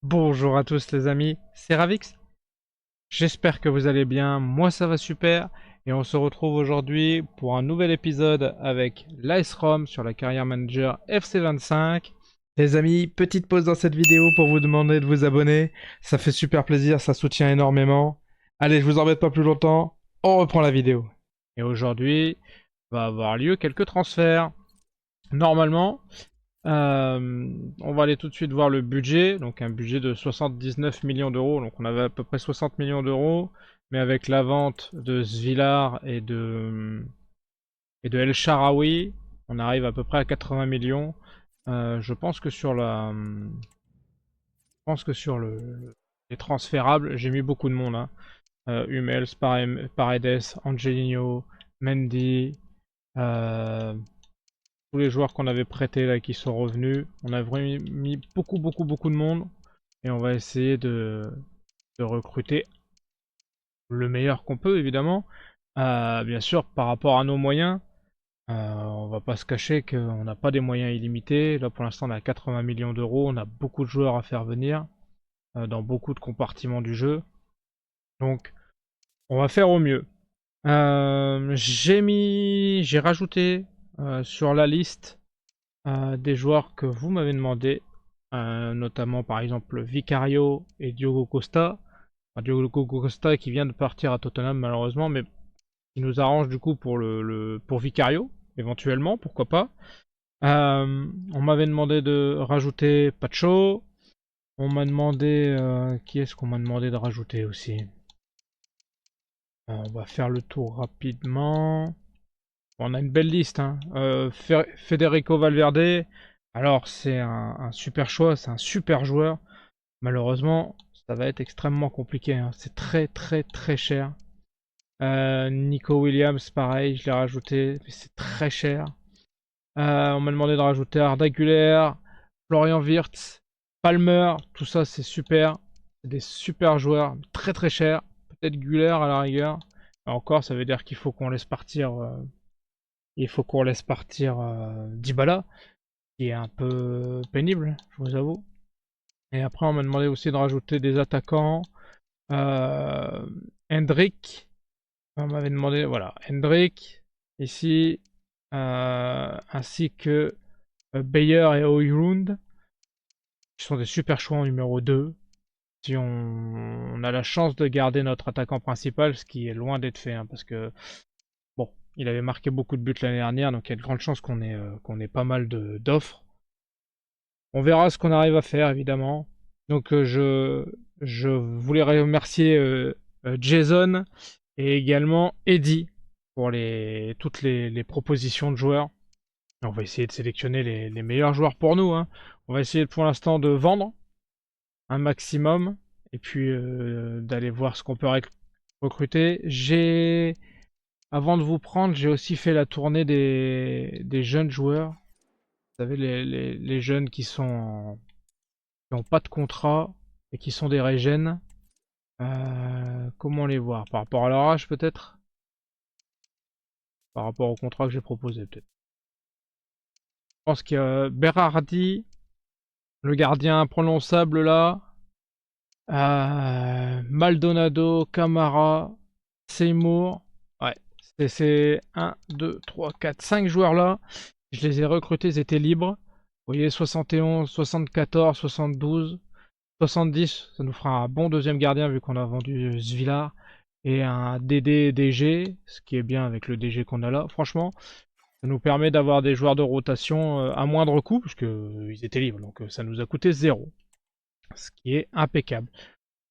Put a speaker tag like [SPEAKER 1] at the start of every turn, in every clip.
[SPEAKER 1] Bonjour à tous les amis, c'est Ravix. J'espère que vous allez bien, moi ça va super. Et on se retrouve aujourd'hui pour un nouvel épisode avec l'Ice-Rom sur la carrière manager FC25. Les amis, petite pause dans cette vidéo pour vous demander de vous abonner. Ça fait super plaisir, ça soutient énormément. Allez, je vous embête pas plus longtemps, on reprend la vidéo. Et aujourd'hui, va avoir lieu quelques transferts. Normalement, on va aller tout de suite voir le budget, donc un budget de 79 millions d'euros, donc on avait à peu près 60 millions d'euros, mais avec la vente de Svilar et de El Shaarawy, on arrive à peu près à 80 millions. Je pense que les transférables, j'ai mis beaucoup de monde, hein. Hummels, Paredes, Angelino, Mendy, euh, tous les joueurs qu'on avait prêtés là qui sont revenus. On a vraiment mis beaucoup de monde. Et on va essayer de recruter le meilleur qu'on peut, évidemment. Bien sûr, par rapport à nos moyens, on va pas se cacher qu'on n'a pas des moyens illimités. Là, pour l'instant, on a 80 millions d'euros. On a beaucoup de joueurs à faire venir dans beaucoup de compartiments du jeu. Donc, on va faire au mieux. J'ai rajouté sur la liste des joueurs que vous m'avez demandé, notamment par exemple Vicario et Diogo Costa. Enfin, Diogo Costa qui vient de partir à Tottenham malheureusement, mais il nous arrange du coup pour pour Vicario, éventuellement, pourquoi pas. On m'avait demandé de rajouter Pacho. On m'a demandé qui est-ce qu'on m'a demandé de rajouter aussi. On va faire le tour rapidement. On a une belle liste, hein. Federico Valverde, alors c'est un super choix, c'est un super joueur. Malheureusement, ça va être extrêmement compliqué, hein. C'est très cher. Nico Williams, pareil, je l'ai rajouté, mais c'est très cher. On m'a demandé de rajouter Arda Güler, Florian Wirtz, Palmer, tout ça c'est super. C'est des super joueurs, très chers. Peut-être Güler à la rigueur. Encore, ça veut dire qu'il faut qu'on laisse partir Dybala, qui est un peu pénible, je vous avoue. Et après, on m'a demandé aussi de rajouter des attaquants. Euh, Hendrik, on m'avait demandé, voilà, Hendrik, ici, ainsi que Bayer et Oilund, qui sont des super choix en numéro 2. Si on a la chance de garder notre attaquant principal, ce qui est loin d'être fait, hein, parce que bon, il avait marqué beaucoup de buts l'année dernière, donc il y a de grandes chances qu'on ait pas mal d'offres. On verra ce qu'on arrive à faire, évidemment. Donc je voulais remercier Jason et également Eddie pour toutes les propositions de joueurs. On va essayer de sélectionner les meilleurs joueurs pour nous, hein. On va essayer pour l'instant de vendre un maximum et puis d'aller voir ce qu'on peut recruter. Avant de vous prendre, j'ai aussi fait la tournée des jeunes joueurs. Vous savez, les jeunes qui n'ont pas de contrat et qui sont des régènes. Comment les voir? Par rapport à leur âge peut-être? Par rapport au contrat que j'ai proposé peut-être. Je pense qu'il y a Berardi, le gardien imprononçable là. Maldonado, Camara, Seymour. Ouais, c'est 1, 2, 3, 4, 5 joueurs là. Je les ai recrutés, ils étaient libres. Vous voyez, 71, 74, 72, 70. Ça nous fera un bon deuxième gardien vu qu'on a vendu Svilar. Et un DD DG, ce qui est bien avec le DG qu'on a là. Franchement, ça nous permet d'avoir des joueurs de rotation à moindre coût, puisque ils étaient libres. Donc ça nous a coûté zéro, ce qui est impeccable.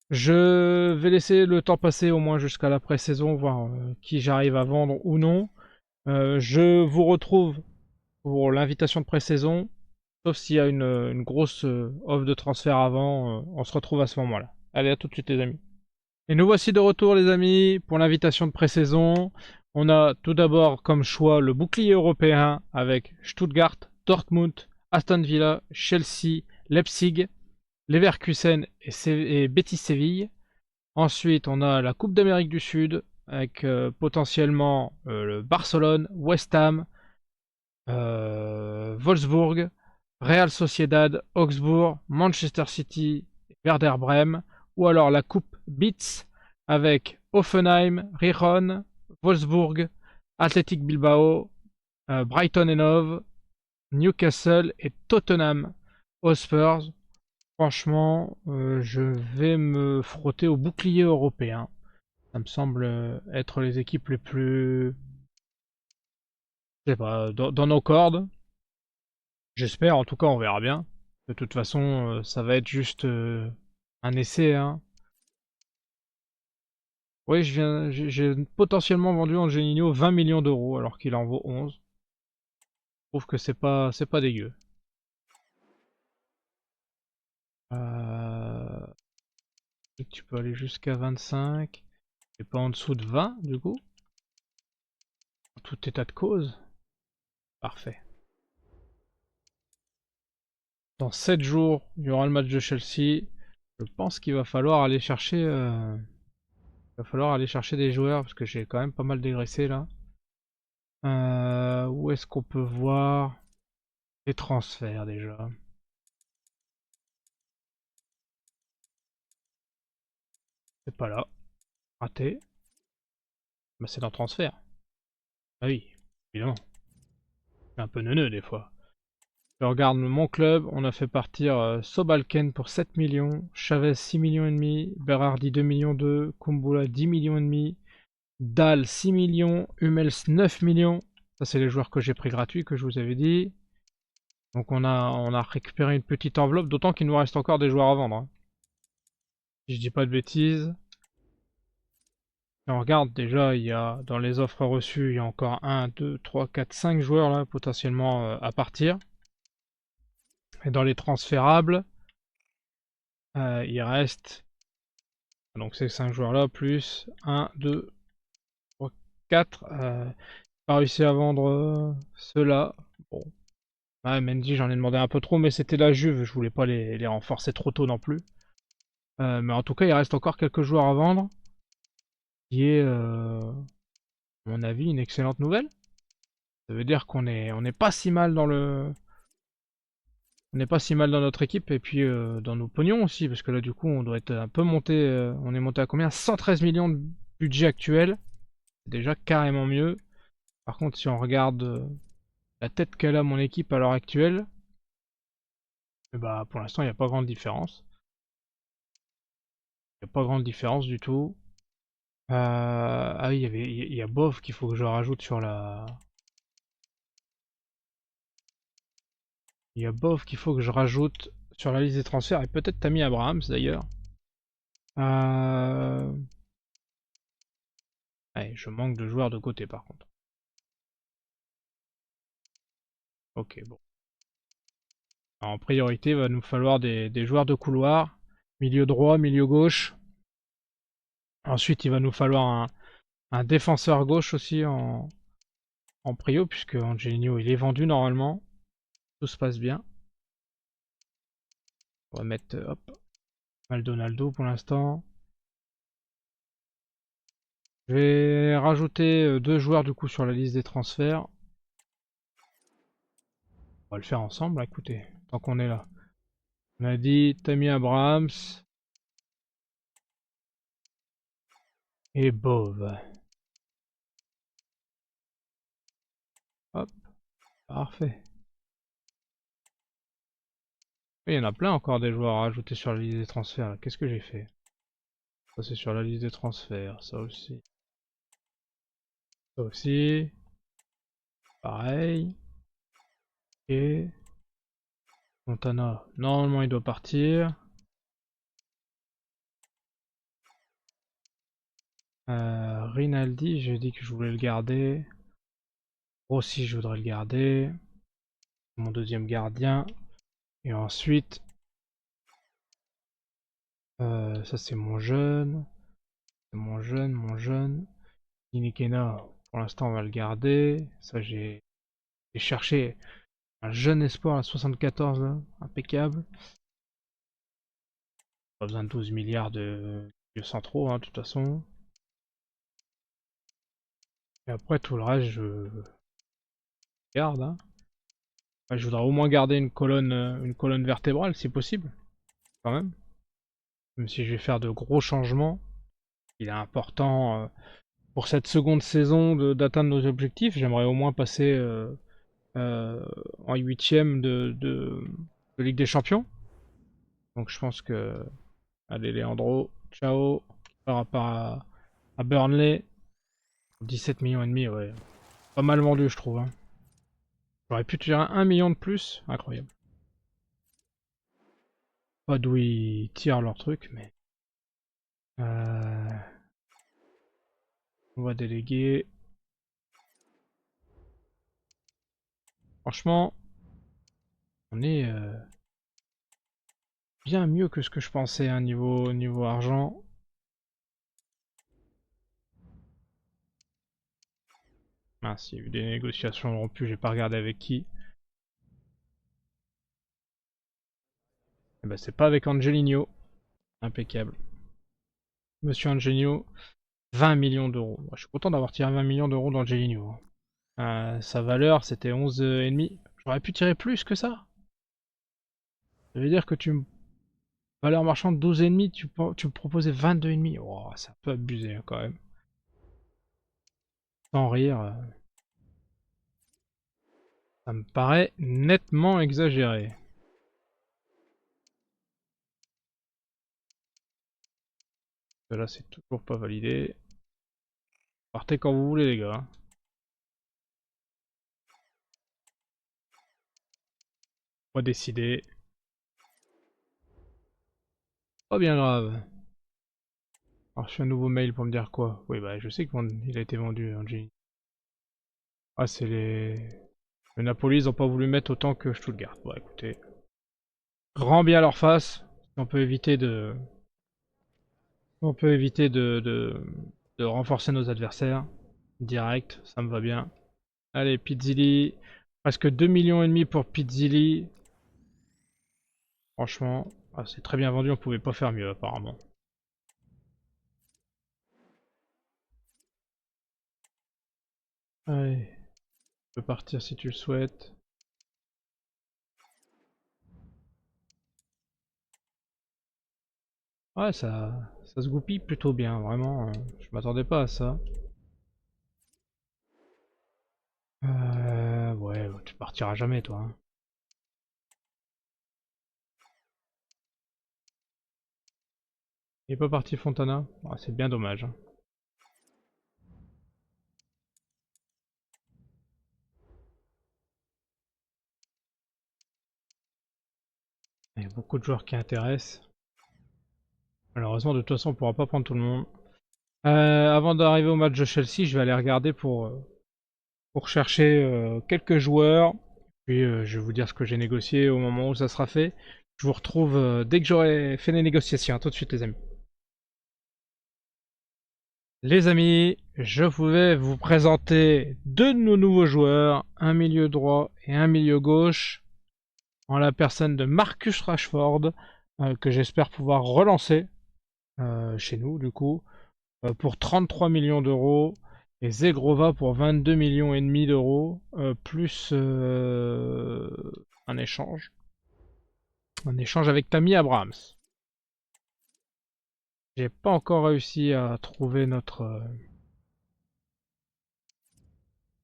[SPEAKER 1] Je vais laisser le temps passer au moins jusqu'à la pré-saison, voir qui j'arrive à vendre ou non. Je vous retrouve pour l'invitation de pré-saison, sauf s'il y a une grosse offre de transfert avant, on se retrouve à ce moment-là. Allez, à tout de suite les amis. Et nous voici de retour les amis pour l'invitation de pré-saison. On a tout d'abord comme choix le bouclier européen avec Stuttgart, Dortmund, Aston Villa, Chelsea, Leipzig, Leverkusen et Betis Séville. Ensuite, on a la Coupe d'Amérique du Sud avec potentiellement le Barcelone, West Ham, Wolfsburg, Real Sociedad, Augsbourg, Manchester City Werder Bremen, ou alors la coupe Beats avec Hoffenheim, Rijon, Wolfsburg, Athletic Bilbao, Brighton and Hove, Newcastle et Tottenham Hotspur. Franchement, je vais me frotter au bouclier européen. Ça me semble être les équipes les plus, je sais pas, dans nos cordes. J'espère, en tout cas, on verra bien. De toute façon, ça va être juste un essai, hein. Oui, j'ai potentiellement vendu Angelino 20 millions d'euros alors qu'il en vaut 11. Je trouve que c'est pas dégueu. Euh, Tu peux aller jusqu'à 25 et pas en dessous de 20 du coup. En tout état de cause. Parfait. Dans 7 jours, il y aura le match de Chelsea. Je pense qu'il va falloir aller chercher, des joueurs parce que j'ai quand même pas mal dégraissé là. Où est-ce qu'on peut voir les transferts déjà? C'est pas là. Raté. Bah c'est dans transfert. Ah oui, évidemment. C'est un peu neuneux des fois. Je regarde mon club, on a fait partir Sobalken pour 7 millions, Chavez 6 millions et demi, Berardi 2 millions 2, Kumbula 10 millions et demi, Dahl 6 millions, Hummels 9 millions. Ça c'est les joueurs que j'ai pris gratuits que je vous avais dit. Donc on a récupéré une petite enveloppe, d'autant qu'il nous reste encore des joueurs à vendre, hein. Si je dis pas de bêtises. Si on regarde déjà, il y a dans les offres reçues, il y a encore 1, 2, 3, 4, 5 joueurs là potentiellement à partir. Et dans les transférables, il reste donc ces 5 joueurs là plus 1, 2, 3, 4. Pas réussi à vendre ceux-là. Bon. Ouais, Mendy, j'en ai demandé un peu trop, mais c'était la Juve, je voulais pas les renforcer trop tôt non plus. Mais en tout cas, il reste encore quelques joueurs à vendre. Qui est, à mon avis, une excellente nouvelle. Ça veut dire on n'est pas si mal dans le. On n'est pas si mal dans notre équipe et puis dans nos pognons aussi, parce que là du coup on doit être un peu monté. On est monté à combien? 113 millions de budget actuel. C'est déjà carrément mieux. Par contre, si on regarde la tête qu'elle a mon équipe à l'heure actuelle, bah pour l'instant il n'y a pas grande différence. Il n'y a pas grande différence du tout. Ah oui, il y a Bov qu'il faut que je rajoute sur la. Il y a Bov qu'il faut que je rajoute sur la liste des transferts et peut-être Tammy Abrahams d'ailleurs. Ouais, je manque de joueurs de côté par contre. Ok, bon. Alors, en priorité, il va nous falloir des joueurs de couloir, milieu droit, milieu gauche. Ensuite, il va nous falloir un défenseur gauche aussi en prio, puisque Angelino il est vendu normalement. Tout se passe bien. On va mettre hop, Maldonado pour l'instant. Je vais rajouter 2 joueurs du coup sur la liste des transferts. On va le faire ensemble, écoutez, tant qu'on est là. On a dit Tammy Abrahams et Bove. Hop, parfait. Il y en a plein encore des joueurs à rajouter sur la liste des transferts. Qu'est-ce que j'ai fait? Ça c'est sur la liste des transferts, ça aussi. Ça aussi. Pareil. Et Montana, normalement il doit partir. Rinaldi, j'ai dit que je voulais le garder. Rossi, je voudrais le garder. Mon deuxième gardien. Et ensuite, ça c'est mon jeune. C'est mon jeune. Inikena, pour l'instant on va le garder. Ça j'ai cherché un jeune espoir à 74 là, impeccable. Pas besoin de 12 milliards de centraux, hein, de toute façon. Et après tout le reste je garde, hein. Je voudrais au moins garder une colonne vertébrale si possible, quand même. Même si je vais faire de gros changements, il est important pour cette seconde saison d'atteindre nos objectifs. J'aimerais au moins passer en huitième de Ligue des Champions. Donc je pense que... Allez Leandro, ciao. Par rapport à Burnley, 17 millions et demi, ouais. Pas mal vendu je trouve. Hein. J'aurais pu tirer 1 million de plus, incroyable. Pas d'où ils tirent leur truc, mais... On va déléguer. Franchement, on est bien mieux que ce que je pensais, hein, niveau argent. Mince, il y a eu des négociations rompues, j'ai pas regardé avec qui. Eh ben, c'est pas avec Angelino. Impeccable. Monsieur Angelino, 20 millions d'euros. Je suis content d'avoir tiré 20 millions d'euros d'Angelino. Sa valeur, c'était 11,5. J'aurais pu tirer plus que ça. Ça veut dire que valeur marchande 12,5, tu me proposais 22,5. Oh, c'est un peu abusé hein, quand même. Sans rire, ça me paraît nettement exagéré. Là, c'est toujours pas validé. Partez quand vous voulez, les gars. Pas décidé. Pas bien grave. Alors, je fais un nouveau mail pour me dire quoi. Oui, bah, je sais qu'il a été vendu, Angelino. Ah, c'est les... Le Napoli, ils ont pas voulu mettre autant que Stuttgart. Bon, écoutez. Grand bien leur face. Si on peut éviter de... On peut éviter de renforcer nos adversaires. Direct, ça me va bien. Allez, Pizzili. Presque 2 millions et demi pour Pizzili. Franchement, ah, c'est très bien vendu, on pouvait pas faire mieux apparemment. Allez, tu peux partir si tu le souhaites. Ouais, ça se goupille plutôt bien, vraiment. Je m'attendais pas à ça. Ouais, tu partiras jamais, toi. Hein. Il est pas parti Fontana? Ah, c'est bien dommage. Hein. Il y a beaucoup de joueurs qui intéressent. Malheureusement, de toute façon, on pourra pas prendre tout le monde. Avant d'arriver au match de Chelsea, je vais aller regarder pour chercher quelques joueurs. Puis je vais vous dire ce que j'ai négocié au moment où ça sera fait. Je vous retrouve dès que j'aurai fait les négociations. A tout de suite les amis. Les amis, je vais vous présenter deux de nos nouveaux joueurs, un milieu droit et un milieu gauche, en la personne de Marcus Rashford, que j'espère pouvoir relancer chez nous du coup, pour 33 millions d'euros, et Zegrova pour 22 millions et demi d'euros, plus un échange. Un échange avec Tammy Abrahams. J'ai pas encore réussi à trouver notre...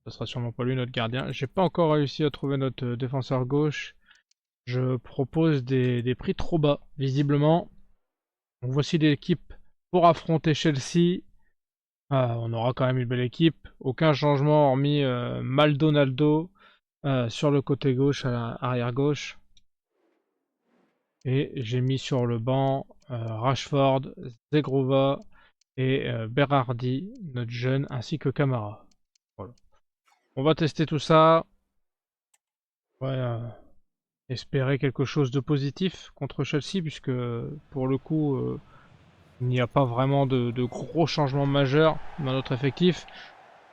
[SPEAKER 1] Ce sera sûrement pas lui notre gardien. J'ai pas encore réussi à trouver notre défenseur gauche. Je propose des prix trop bas, visiblement. Donc voici l'équipe pour affronter Chelsea. On aura quand même une belle équipe. Aucun changement hormis Maldonado sur le côté gauche, à l'arrière gauche. Et j'ai mis sur le banc Rashford, Zegrova et Berardi, notre jeune, ainsi que Camara. Voilà. On va tester tout ça. Ouais, espérer quelque chose de positif contre Chelsea, puisque pour le coup, il n'y a pas vraiment de gros changements majeurs dans notre effectif.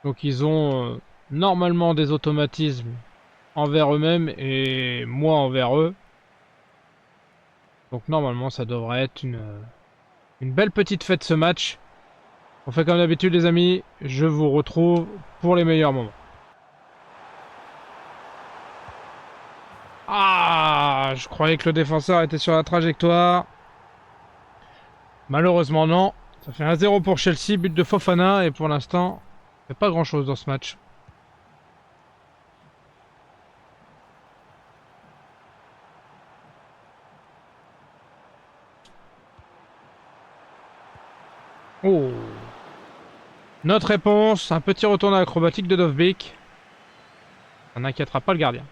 [SPEAKER 1] Donc ils ont normalement des automatismes envers eux-mêmes et moi envers eux. Donc normalement ça devrait être une belle petite fête ce match. On fait comme d'habitude les amis, je vous retrouve pour les meilleurs moments. Ah, je croyais que le défenseur était sur la trajectoire. Malheureusement, non. Ça fait 1-0 pour Chelsea, but de Fofana, et pour l'instant, il n'y a pas grand-chose dans ce match. Oh. Notre réponse, un petit retour acrobatique de Dovbyk. Ça n'inquiétera pas le gardien.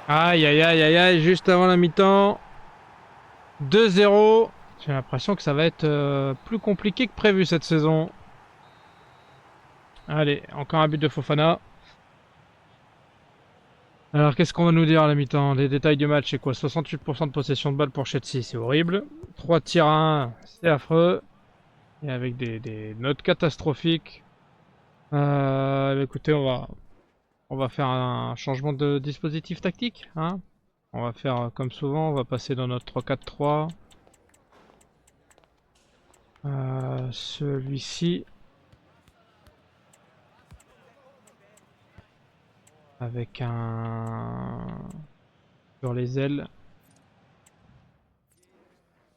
[SPEAKER 1] Aïe aïe aïe aïe aïe, juste avant la mi-temps. 2-0. J'ai l'impression que ça va être plus compliqué que prévu cette saison. Allez, encore un but de Fofana. Alors qu'est-ce qu'on va nous dire à la mi-temps? Les détails du match, c'est quoi? 68% de possession de balle pour Chelsea, c'est horrible. 3 tirs à 1, c'est affreux. Et avec des notes catastrophiques. Écoutez, on va faire un changement de dispositif tactique, hein. On va faire comme souvent, on va passer dans notre 3-4-3. Celui-ci. Avec un... sur les ailes.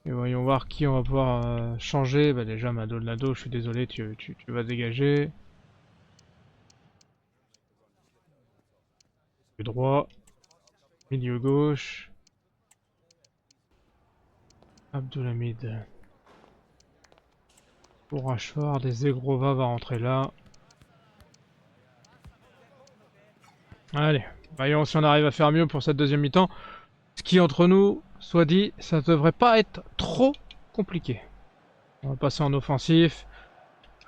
[SPEAKER 1] Et voyons voir qui on va pouvoir changer. Bah déjà Maldonado, je suis désolé, tu vas dégager. Le droit. Milieu gauche. Abdulhamid. Pour Rashford, et Zegrova va rentrer là. Allez, voyons si on arrive à faire mieux pour cette deuxième mi-temps. Ce qui, entre nous, soit dit, ça devrait pas être trop compliqué. On va passer en offensif.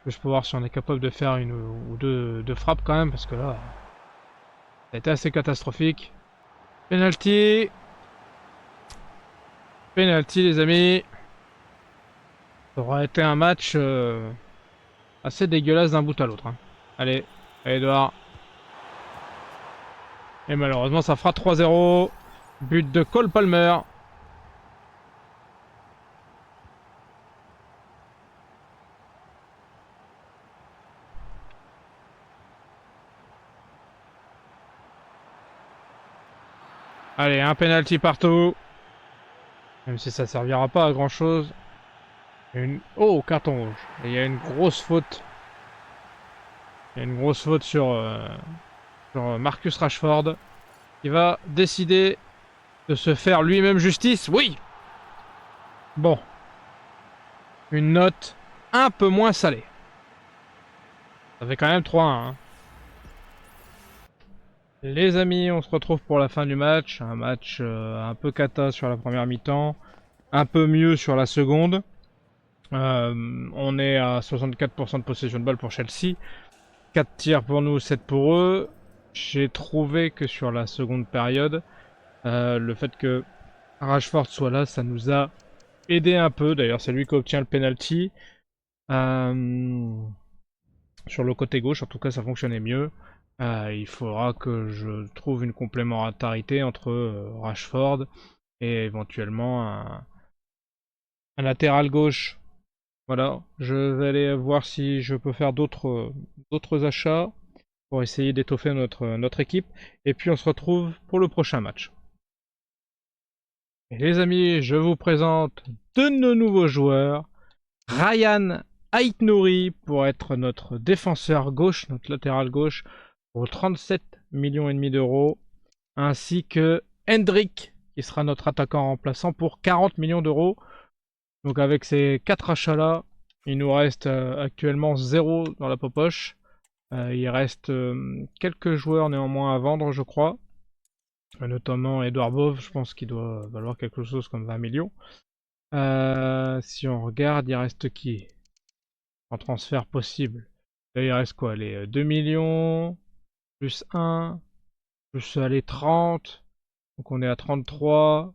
[SPEAKER 1] Je peux voir si on est capable de faire une ou deux frappes quand même, parce que là, ça a été assez catastrophique. Penalty. Penalty, les amis. Ça aura été un match assez dégueulasse d'un bout à l'autre, hein. Allez, Edouard. Et malheureusement, ça fera 3-0. But de Cole Palmer. Allez, un penalty partout. Même si ça servira pas à grand chose. Oh, carton rouge. Et il y a une grosse faute. Il y a une grosse faute sur Marcus Rashford. Qui va décider de se faire lui-même justice. Oui. Bon. Une note un peu moins salée. Ça fait quand même 3-1. Hein. Les amis, on se retrouve pour la fin du match. Un match un peu cata sur la première mi-temps. Un peu mieux sur la seconde. On est à 64% de possession de balle pour Chelsea. 4 tirs pour nous, 7 pour eux. J'ai trouvé que sur la seconde période, le fait que Rashford soit là, ça nous a aidé un peu. D'ailleurs, c'est lui qui obtient le penalty. Sur le côté gauche, en tout cas, ça fonctionnait mieux. Il faudra que je trouve une complémentarité entre Rashford et éventuellement un latéral gauche. Voilà, je vais aller voir si je peux faire d'autres achats pour essayer d'étoffer notre équipe. Et puis on se retrouve pour le prochain match. Et les amis, je vous présente deux de nos nouveaux joueurs. Ryan Aït-Nouri pour être notre défenseur gauche, notre latéral gauche, pour 37 millions et demi d'euros. Ainsi que Hendrik, qui sera notre attaquant remplaçant pour 40 millions d'euros. Donc avec ces 4 achats-là, il nous reste actuellement 0 dans la popoche. Il reste quelques joueurs néanmoins à vendre, je crois. Notamment Edouard Bove, je pense qu'il doit valoir quelque chose comme 20 millions. Si on regarde, il reste qui en transfert possible? Là, il reste quoi? Les 2 millions, plus 1, plus les 30. Donc on est à 33.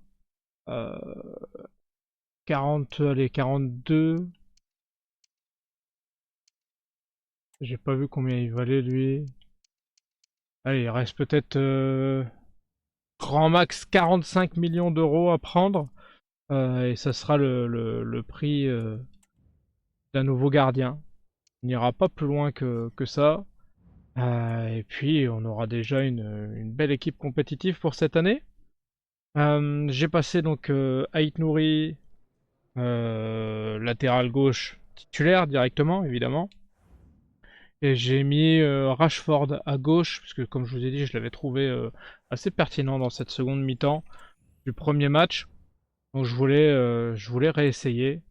[SPEAKER 1] 40, allez, 42. J'ai pas vu combien il valait lui. Allez, il reste peut-être grand max 45 millions d'euros à prendre. Et ça sera le prix d'un nouveau gardien. On n'ira pas plus loin que ça. Et puis on aura déjà une belle équipe compétitive pour cette année. J'ai passé donc Ait Nouri, latéral gauche titulaire directement évidemment. Et j'ai mis Rashford à gauche, parce que comme je vous ai dit, je l'avais trouvé assez pertinent dans cette seconde mi-temps du premier match. Donc je voulais réessayer.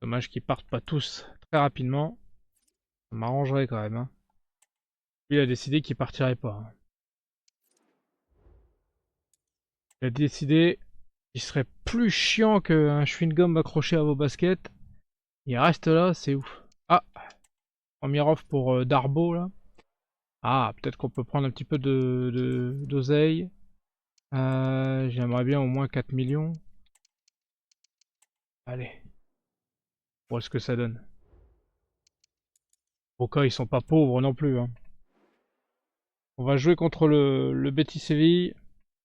[SPEAKER 1] Dommage qu'ils partent pas tous très rapidement. Ça m'arrangerait quand même. Hein. Lui, il a décidé qu'il partirait pas. Hein. Il a décidé qu'il serait plus chiant qu'un chewing-gum accroché à vos baskets. Il reste là, c'est ouf. Ah, premier off pour Darbo là. Ah, peut-être qu'on peut prendre un petit peu d'oseille. J'aimerais bien au moins 4 millions. Allez, voir ce que ça donne. Au cas, ils sont pas pauvres non plus. Hein. On va jouer contre le Betis Séville.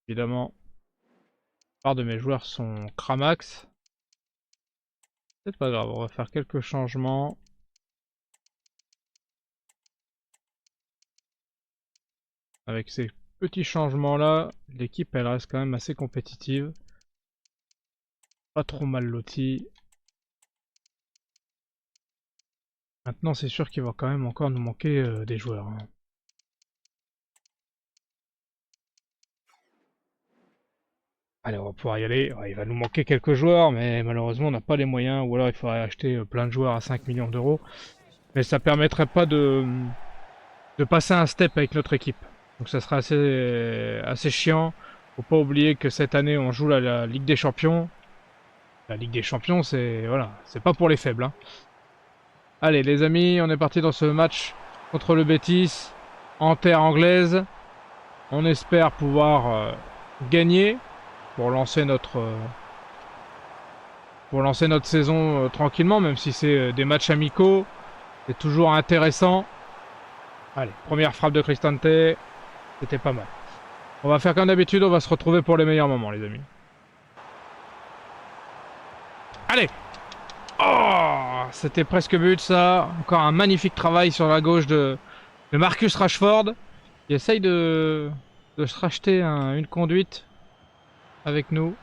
[SPEAKER 1] Évidemment, la plupart de mes joueurs sont Cramax. C'est pas grave, on va faire quelques changements. Avec ces petits changements là, l'équipe elle reste quand même assez compétitive. Pas trop mal lotie. Maintenant c'est sûr qu'il va quand même encore nous manquer des joueurs. Hein. Allez, on va pouvoir y aller. Ouais, il va nous manquer quelques joueurs, mais malheureusement on n'a pas les moyens. Ou alors il faudrait acheter plein de joueurs à 5 millions d'euros. Mais ça permettrait pas de passer un step avec notre équipe. Donc ça sera assez chiant. Faut pas oublier que cette année on joue la Ligue des Champions. La Ligue des Champions, c'est voilà, c'est pas pour les faibles. Hein. Allez les amis, on est parti dans ce match contre le Betis en terre anglaise. On espère pouvoir gagner pour lancer notre saison tranquillement, même si c'est des matchs amicaux. C'est toujours intéressant. Allez, première frappe de Cristante. C'était pas mal. On va faire comme d'habitude, on va se retrouver pour les meilleurs moments, les amis. Allez! Oh! C'était presque but, ça. Encore un magnifique travail sur la gauche de Marcus Rashford. Il essaye de se racheter une conduite avec nous.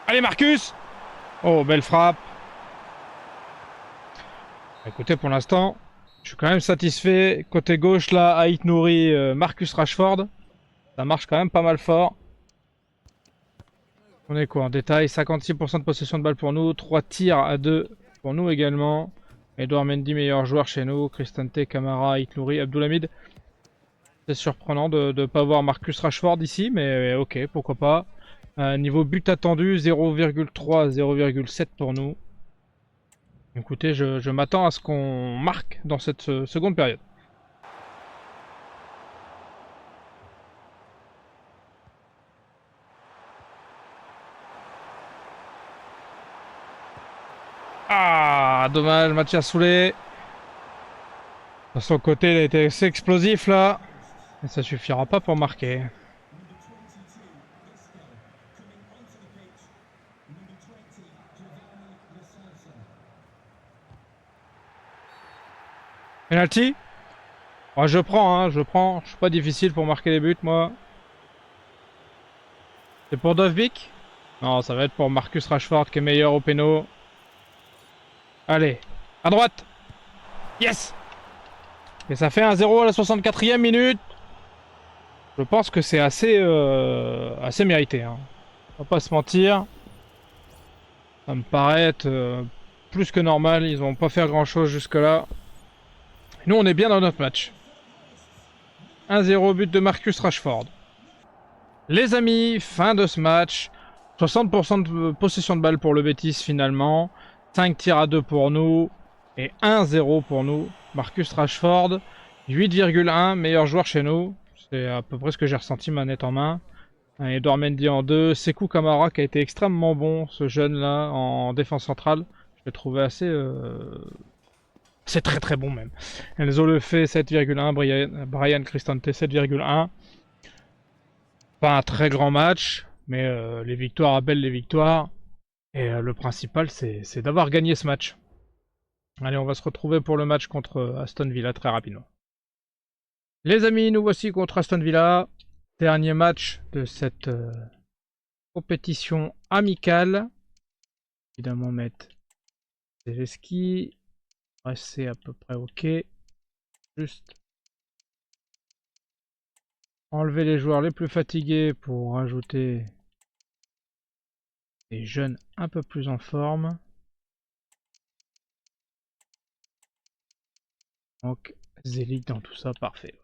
[SPEAKER 1] Allez Marcus! Oh, belle frappe. Écoutez, pour l'instant, je suis quand même satisfait. Côté gauche, là, Ait Nouri, Marcus Rashford. Ça marche quand même pas mal fort. On est quoi en détail? 56% de possession de balle pour nous, 3 tirs à 2 pour nous également. Edouard Mendy, meilleur joueur chez nous. Cristante, Camara, Ait Nouri, Abdoulhamid. C'est surprenant de ne pas voir Marcus Rashford ici, mais ok, pourquoi pas. Niveau but attendu, 0,3, 0,7 pour nous. Écoutez, je m'attends à ce qu'on marque dans cette seconde période. Ah, dommage, Mathias Soulé. De son côté, il a été assez explosif là. Mais ça suffira pas pour marquer. Penalty? Oh, je prends, hein, je prends. Je suis pas difficile pour marquer les buts, moi. C'est pour Dovbik? Non, ça va être pour Marcus Rashford qui est meilleur au péno. Allez, à droite. Yes! Et ça fait 1-0 à la 64e minute. Je pense que c'est assez mérité. Hein. On va pas se mentir. Ça me paraît être plus que normal. Ils vont pas faire grand chose jusque là. Nous on est bien dans notre match. 1-0 but de Marcus Rashford. Les amis, fin de ce match. 60% de possession de balle pour le Betis finalement. 5 tirs à 2 pour nous. Et 1-0 pour nous. Marcus Rashford. 8,1 meilleur joueur chez nous. C'est à peu près ce que j'ai ressenti manette en main. Edouard Mendy en 2. Sekou Kamara qui a été extrêmement bon, ce jeune là, en défense centrale. Je l'ai trouvé C'est très très bon même. Enzo le fait 7,1, Brian Cristante 7,1. Pas un très grand match, mais les victoires appellent les victoires. Et le principal, c'est d'avoir gagné ce match. Allez, on va se retrouver pour le match contre Aston Villa très rapidement. Les amis, nous voici contre Aston Villa. Dernier match de cette compétition amicale. Évidemment, mettre Zelensky. C'est à peu près ok. Juste enlever les joueurs les plus fatigués pour rajouter des jeunes un peu plus en forme. Donc Zelik dans tout ça, parfait.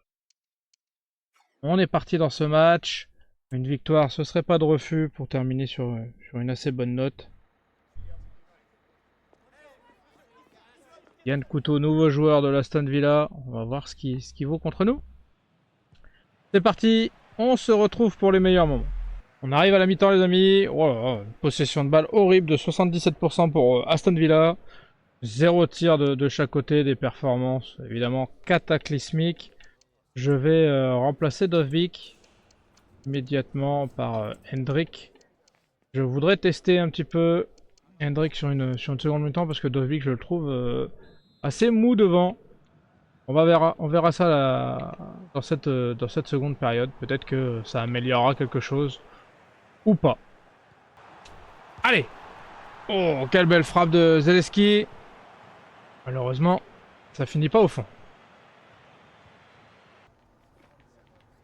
[SPEAKER 1] On est parti dans ce match. Une victoire, ce serait pas de refus pour terminer sur une assez bonne note. Yann Couteau, nouveau joueur de l'Aston Villa. On va voir ce qui vaut contre nous. C'est parti, on se retrouve pour les meilleurs moments. On arrive à la mi-temps les amis. Oh là là, une possession de balle horrible de 77% pour Aston Villa. 0 tir de chaque côté, des performances évidemment cataclysmiques. Je vais remplacer Dovbyk immédiatement par Hendrik. Je voudrais tester un petit peu Hendrik sur une seconde mi-temps parce que Dovbyk je le trouve assez mou devant. On verra ça dans cette seconde période. Peut-être que ça améliorera quelque chose ou pas. Allez! Oh, quelle belle frappe de Zelensky! Malheureusement, ça finit pas au fond.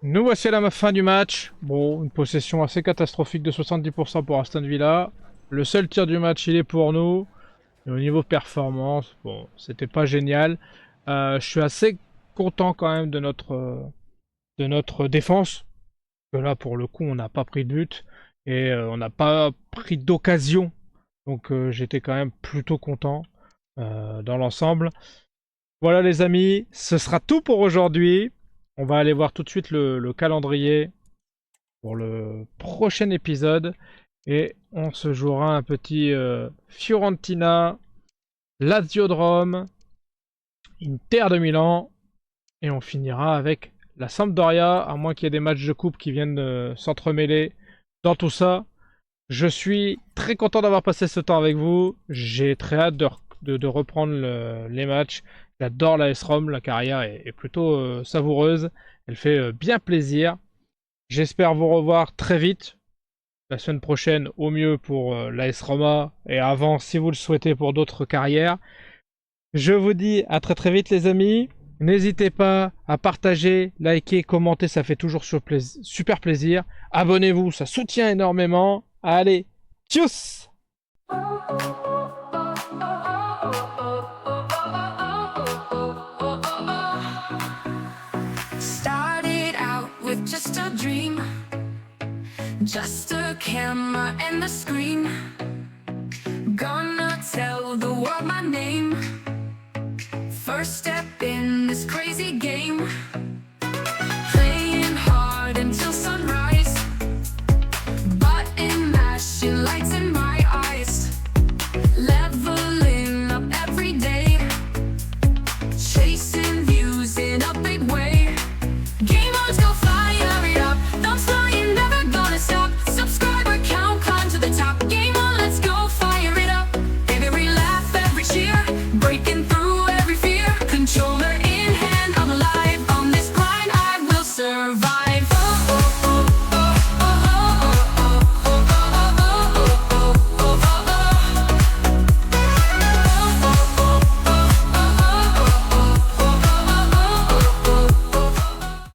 [SPEAKER 1] Nous voici à la fin du match. Bon, une possession assez catastrophique de 70% pour Aston Villa. Le seul tir du match, il est pour nous. Et au niveau performance, bon, c'était pas génial. Je suis assez content quand même de notre défense. Parce que là, pour le coup, on n'a pas pris de but. Et on n'a pas pris d'occasion. Donc j'étais quand même plutôt content dans l'ensemble. Voilà les amis, ce sera tout pour aujourd'hui. On va aller voir tout de suite le calendrier pour le prochain épisode. Et on se jouera un petit Fiorentina, Lazio de Rome, Inter de Milan. Et on finira avec la Sampdoria, à moins qu'il y ait des matchs de coupe qui viennent s'entremêler dans tout ça. Je suis très content d'avoir passé ce temps avec vous. J'ai très hâte de reprendre les matchs. J'adore la AS Rome, la carrière est plutôt savoureuse. Elle fait bien plaisir. J'espère vous revoir très vite. La semaine prochaine, au mieux pour l'AS Roma. Et avant, si vous le souhaitez, pour d'autres carrières. Je vous dis à très très vite les amis. N'hésitez pas à partager, liker, commenter. Ça fait toujours super plaisir. Abonnez-vous, ça soutient énormément. Allez, tchuss! Started out with just a dream, just a camera and the screen. Gonna tell the world my name. First step in this crazy game. Playing hard until sunrise. Button mashing lights in my eyes. Leveling up every day. Chasing views in a big way. Game on, go fire it up. Thumbs flying, never gonna stop. Subscriber count, climb to the top. Game on, let's go fire it up. Every laugh, every cheer. Breaking through every fear. Controller in hand, I'm alive. On this grind I will survive.